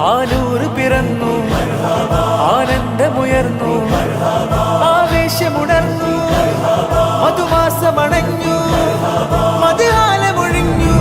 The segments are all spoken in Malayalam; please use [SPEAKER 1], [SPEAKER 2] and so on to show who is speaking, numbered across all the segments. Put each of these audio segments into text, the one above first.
[SPEAKER 1] ആനൂറ് പിറന്നു ആനന്ദമുയർന്നു ആവേശമുണർന്നു മധുമാസമണഞ്ഞു മധുഹാലമൊഴിഞ്ഞു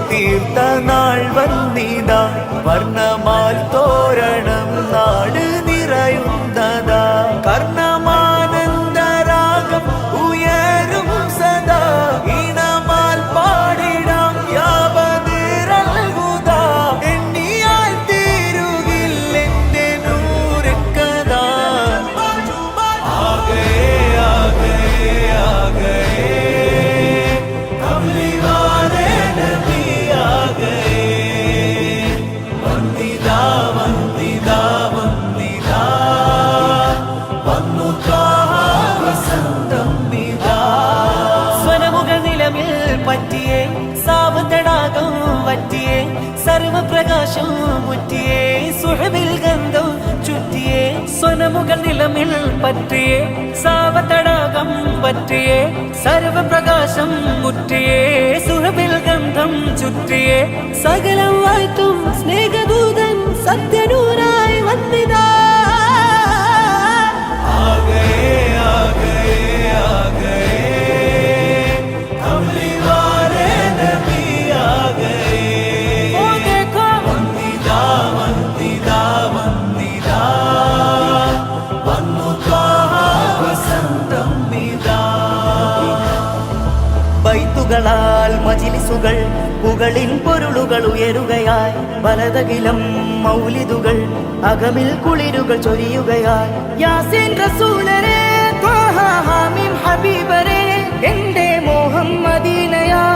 [SPEAKER 1] തീർത്ത നാൾ വന്നിതാ വർണ്ണമാൽ തോരണം നാട് നിറയുന്നതാ കർണമാനന്ദരാഗം ഉയരും സദാ ഈണമാൽ പാടിടാം യാവതിരൽഹുദാ എണ്ണിയാൽ തീരുകില്ലെന്റെ നൂറുകഥാ ആഗേ ആഗേ ആഗേ പറ്റിയേ സാവതടാകം വറ്റിയേ സർവപ്രകാശം മുറ്റിയേ സുഹബിൽ ഗന്ധം ചുറ്റിയേ സ്വനമുകൾ നിലമിൽ പറ്റിയേ സാവതടാകം വറ്റിയേ സർവപ്രകാശം മുറ്റിയേ സുഹബിൽ ഗന്ധം ചുറ്റിയേ സകലം വാഴ്ത്തും സ്നേഹദൂതൻ സത്യനൂരായി വന്നിതാ ബൈത്തുകളാൽ മജിലിസുകൾ പുകളിൻ പൊരുളുകൾ ഉയരുകയായി വലതകിലം മൗലിദുകൾ അകമിൽ കുളിരുകൾ ചൊരിയുകയായി യാസീൻ റസൂലരേ ത്വാഹ ഹാമിം ഹബീബരേ എന്റെ മോഹം മദീനയാ